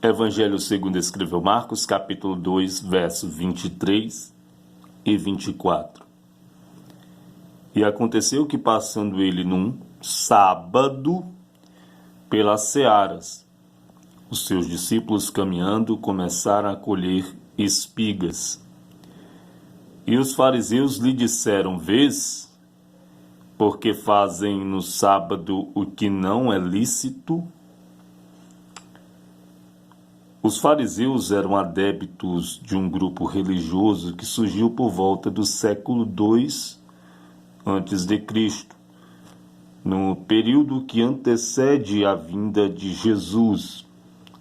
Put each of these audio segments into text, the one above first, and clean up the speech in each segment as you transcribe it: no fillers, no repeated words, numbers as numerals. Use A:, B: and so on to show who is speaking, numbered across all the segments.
A: Evangelho segundo escreveu Marcos, capítulo 2, versos 23 e 24. E aconteceu que, passando ele num sábado pelas searas, os seus discípulos, caminhando, começaram a colher espigas. E os fariseus lhe disseram: vês, porque fazem no sábado o que não é lícito? Os fariseus eram adeptos de um grupo religioso que surgiu por volta do século II a.C., no período que antecede a vinda de Jesus,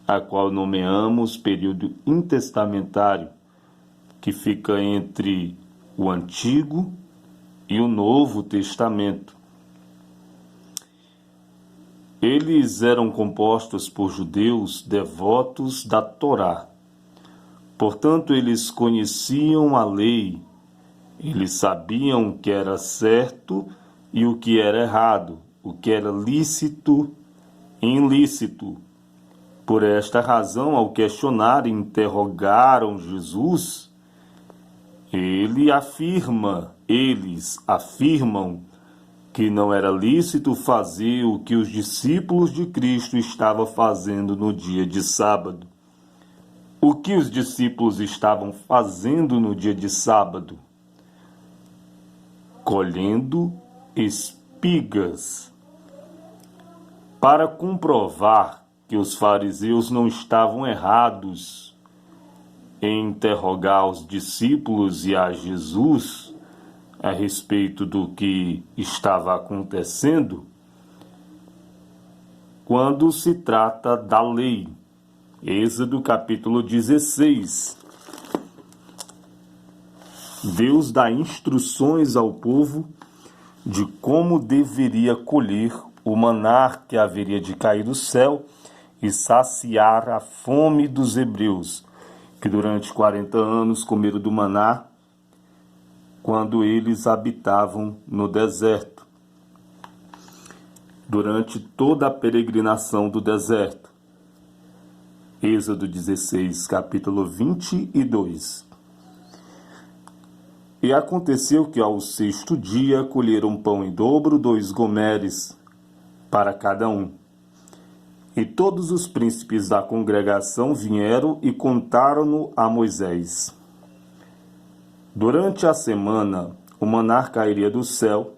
A: a qual nomeamos período intertestamentário, que fica entre o Antigo e o Novo Testamento. Eles eram compostos por judeus devotos da Torá. Portanto, eles conheciam a lei, eles sabiam o que era certo e o que era errado, o que era lícito e ilícito. Por esta razão, ao questionar e interrogaram Jesus, eles afirmam que não era lícito fazer o que os discípulos de Cristo estavam fazendo no dia de sábado. O que os discípulos estavam fazendo no dia de sábado? Colhendo espigas. Para comprovar que os fariseus não estavam errados em interrogar os discípulos e a Jesus a respeito do que estava acontecendo, quando se trata da lei. Êxodo capítulo 16. Deus dá instruções ao povo de como deveria colher o maná que haveria de cair do céu e saciar a fome dos hebreus, que durante 40 anos comeram do maná quando eles habitavam no deserto, durante toda a peregrinação do deserto. Êxodo 16, capítulo 22. E aconteceu que ao sexto dia colheram pão em dobro, 2 gomeres para cada um. E todos os príncipes da congregação vieram e contaram-no a Moisés. Durante a semana, o maná cairia do céu,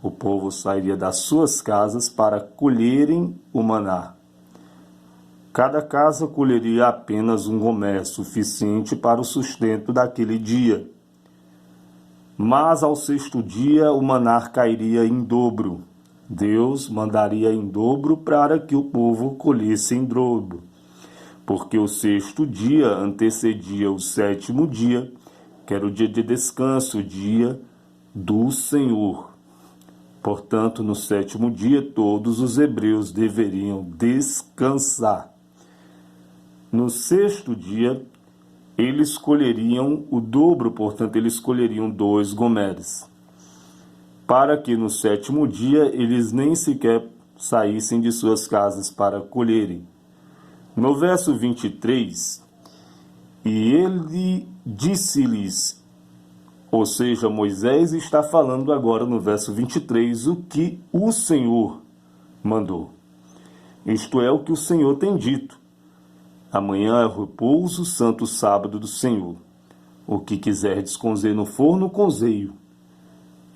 A: o povo sairia das suas casas para colherem o maná. Cada casa colheria apenas 1 gomer, suficiente para o sustento daquele dia. Mas ao sexto dia o maná cairia em dobro. Deus mandaria em dobro para que o povo colhesse em dobro, porque o sexto dia antecedia o sétimo dia, que era o dia de descanso, o dia do Senhor. Portanto, no sétimo dia, todos os hebreus deveriam descansar. No sexto dia, eles colheriam o dobro, portanto, eles colheriam 2 gomeres, para que no sétimo dia eles nem sequer saíssem de suas casas para colherem. No verso 23, e ele disse-lhes, ou seja, Moisés está falando agora no verso 23, o que o Senhor mandou. Isto é o que o Senhor tem dito. Amanhã é o repouso, santo sábado do Senhor. O que quiserdes cozer no forno, cozeio.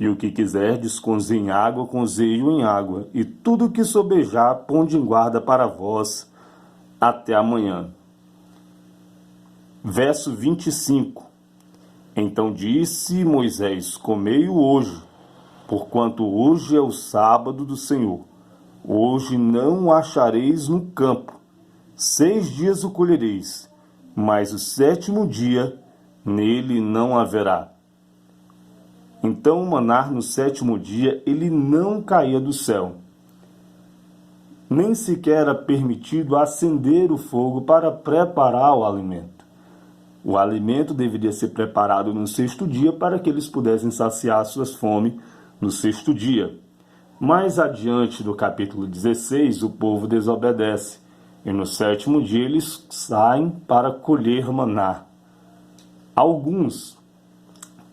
A: E o que quiserdes cozer em água, cozeio em água. E tudo que sobejar, ponde em guarda para vós até amanhã. Verso 25. Então disse Moisés, comei-o hoje, porquanto hoje é o sábado do Senhor. Hoje não o achareis no campo. 6 dias o colhereis, mas o sétimo dia nele não haverá. Então o maná no sétimo dia ele não caía do céu. Nem sequer era permitido acender o fogo para preparar o alimento. O alimento deveria ser preparado no sexto dia para que eles pudessem saciar suas fomes no sexto dia. Mais adiante, no capítulo 16, o povo desobedece E no sétimo dia eles saem para colher maná. Alguns,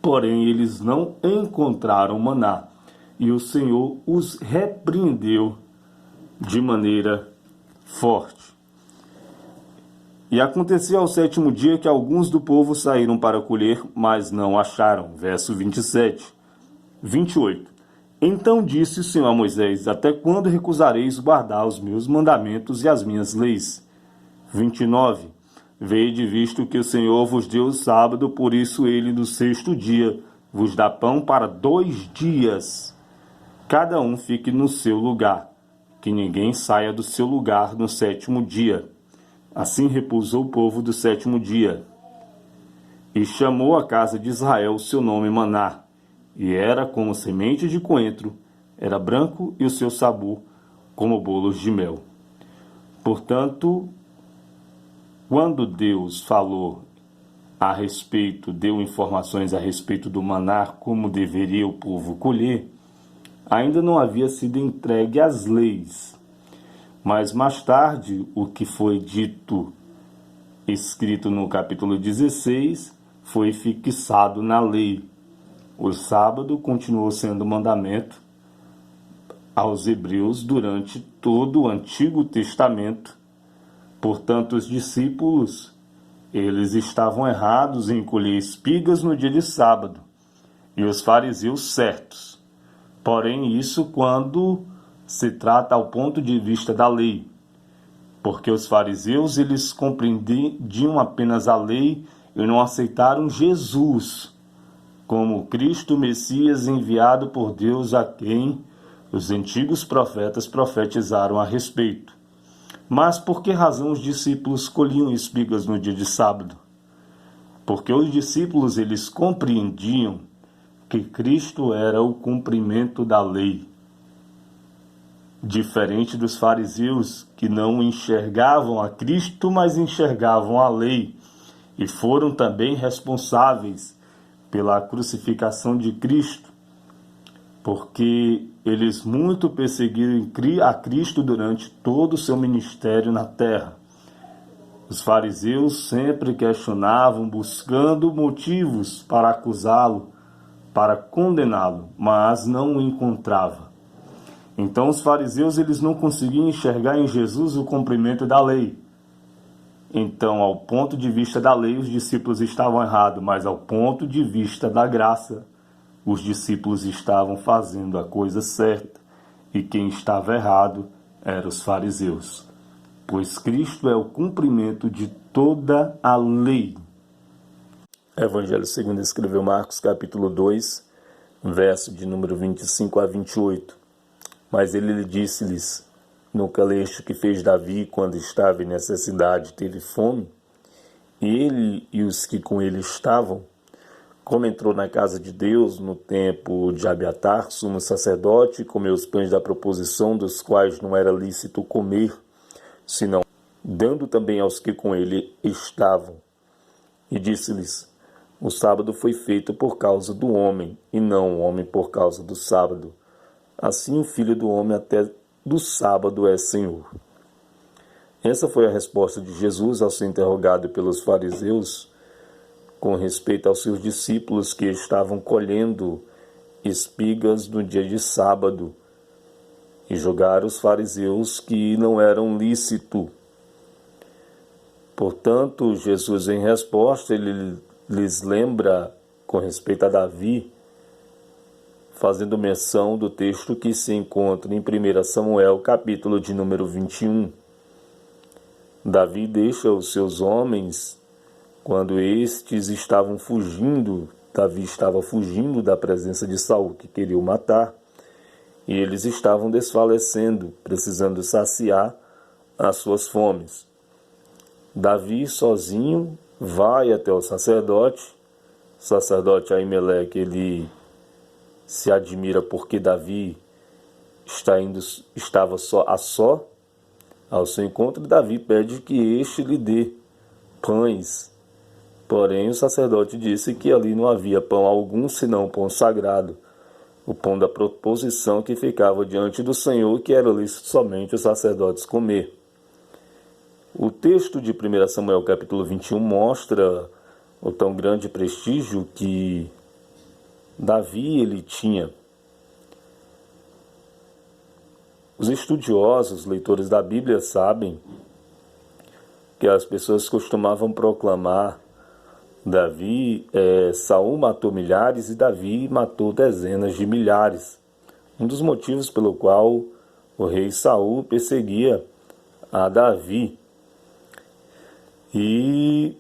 A: porém, eles não encontraram maná, e o Senhor os repreendeu de maneira forte. E acontecia ao sétimo dia que alguns do povo saíram para colher, mas não acharam. Verso 27. 28. Então disse o Senhor a Moisés: até quando recusareis guardar os meus mandamentos e as minhas leis? 29. Vede, visto que o Senhor vos deu o sábado, por isso ele no sexto dia vos dá pão para 2 dias. Cada um fique no seu lugar, que ninguém saia do seu lugar no sétimo dia. Assim repousou o povo do sétimo dia. E chamou a casa de Israel o seu nome Maná, e era como semente de coentro, era branco e o seu sabor como bolos de mel. Portanto, quando Deus falou a respeito, deu informações a respeito do maná, como deveria o povo colher, ainda não havia sido entregue as leis. Mas mais tarde, o que foi dito, escrito no capítulo 16, foi fixado na lei. O sábado continuou sendo mandamento aos hebreus durante todo o Antigo Testamento. Portanto, os discípulos, eles estavam errados em colher espigas no dia de sábado, e os fariseus certos. Porém, isso quando se trata ao ponto de vista da lei, porque os fariseus eles compreendiam apenas a lei e não aceitaram Jesus como Cristo Messias enviado por Deus, a quem os antigos profetas profetizaram a respeito. Mas por que razão os discípulos colhiam espigas no dia de sábado? Porque os discípulos eles compreendiam que Cristo era o cumprimento da lei. Diferente dos fariseus, que não enxergavam a Cristo, mas enxergavam a lei, e foram também responsáveis pela crucificação de Cristo, porque eles muito perseguiram a Cristo durante todo o seu ministério na terra. Os fariseus sempre questionavam, buscando motivos para acusá-lo, para condená-lo, mas não o encontravam. Então os fariseus eles não conseguiam enxergar em Jesus o cumprimento da lei. Então, ao ponto de vista da lei, os discípulos estavam errados, mas ao ponto de vista da graça, os discípulos estavam fazendo a coisa certa, e quem estava errado eram os fariseus. Pois Cristo é o cumprimento de toda a lei. Evangelho segundo escreveu Marcos, capítulo 2, verso de número 25 a 28. Mas ele disse-lhes: nunca leste que fez Davi quando estava em necessidade, teve fome? E ele e os que com ele estavam, como entrou na casa de Deus no tempo de Abiatar, sumo sacerdote, comeu os pães da proposição, dos quais não era lícito comer, senão dando também aos que com ele estavam. E disse-lhes: o sábado foi feito por causa do homem, e não o homem por causa do sábado. Assim o Filho do Homem até do sábado é Senhor. Essa foi a resposta de Jesus ao ser interrogado pelos fariseus com respeito aos seus discípulos que estavam colhendo espigas no dia de sábado, e julgaram os fariseus que não eram lícito. Portanto, Jesus, em resposta, ele lhes lembra com respeito a Davi, fazendo menção do texto que se encontra em 1 Samuel, capítulo de número 21. Davi deixa os seus homens quando estes estavam fugindo. Davi estava fugindo da presença de Saul, que queria o matar, e eles estavam desfalecendo, precisando saciar as suas fomes. Davi, sozinho, vai até o sacerdote Aimeleque, ele se admira porque Davi estava só ao seu encontro. Davi pede que este lhe dê pães. Porém, o sacerdote disse que ali não havia pão algum, senão pão sagrado, o pão da proposição que ficava diante do Senhor, que era lícito somente os sacerdotes comer. O texto de 1 Samuel capítulo 21 mostra o tão grande prestígio que Davi ele tinha. Os estudiosos, leitores da Bíblia, sabem que as pessoas costumavam proclamar Saul matou milhares e Davi matou dezenas de milhares. Um dos motivos pelo qual o rei Saul perseguia a Davi. E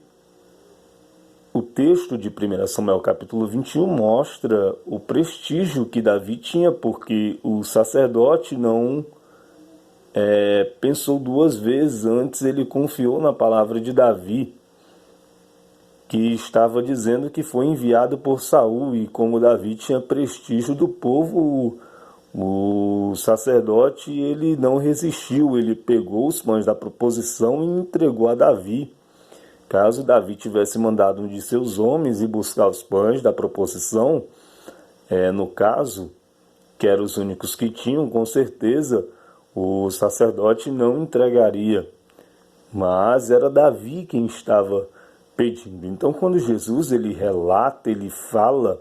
A: o texto de 1 Samuel capítulo 21 mostra o prestígio que Davi tinha, porque o sacerdote não pensou duas vezes, antes ele confiou na palavra de Davi, que estava dizendo que foi enviado por Saul, e como Davi tinha prestígio do povo, o sacerdote ele não resistiu, ele pegou os pães da proposição e entregou a Davi. Caso Davi tivesse mandado um de seus homens ir buscar os pães da proposição, no caso, que eram os únicos que tinham, com certeza o sacerdote não entregaria. Mas era Davi quem estava pedindo. Então, quando Jesus ele relata, ele fala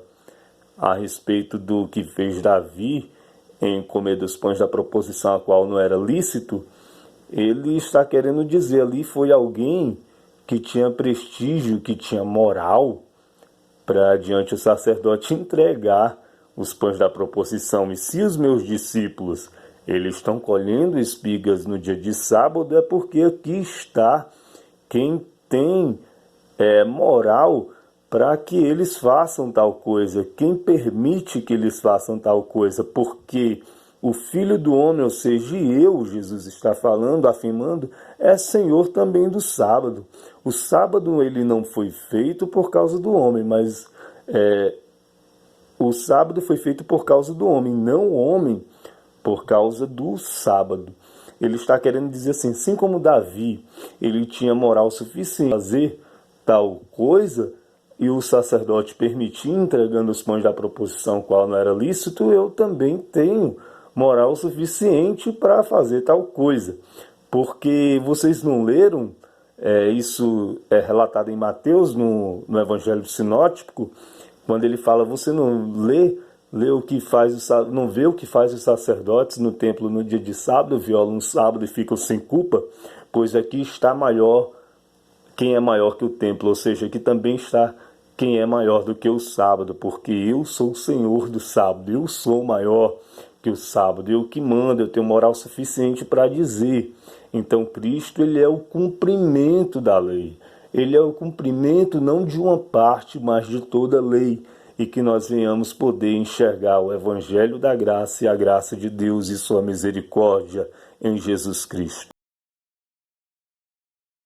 A: a respeito do que fez Davi em comer dos pães da proposição, a qual não era lícito, ele está querendo dizer ali foi alguém que tinha prestígio, que tinha moral, para diante o sacerdote entregar os pães da proposição. E se os meus discípulos eles estão colhendo espigas no dia de sábado, é porque aqui está quem tem moral para que eles façam tal coisa, quem permite que eles façam tal coisa, porque o Filho do Homem, ou seja, eu, Jesus está falando, afirmando, é Senhor também do sábado. O sábado ele não foi feito por causa do homem, mas o sábado foi feito por causa do homem, não o homem por causa do sábado. Ele está querendo dizer assim como Davi, ele tinha moral suficiente para fazer tal coisa, e o sacerdote permitia entregando os pães da proposição, qual não era lícito, eu também tenho moral suficiente para fazer tal coisa. Porque vocês não leram, isso é relatado em Mateus, no Evangelho Sinótico, quando ele fala, você não lê o que faz não vê o que faz os sacerdotes no templo no dia de sábado, violam no sábado e ficam sem culpa, pois aqui está maior quem é maior que o templo, ou seja, aqui também está quem é maior do que o sábado, porque eu sou o Senhor do sábado, eu sou maior que o sábado, eu que mando, eu tenho moral suficiente para dizer. Então Cristo ele é o cumprimento da lei, ele é o cumprimento não de uma parte, mas de toda a lei, e que nós venhamos poder enxergar o Evangelho da graça e a graça de Deus e sua misericórdia em Jesus Cristo.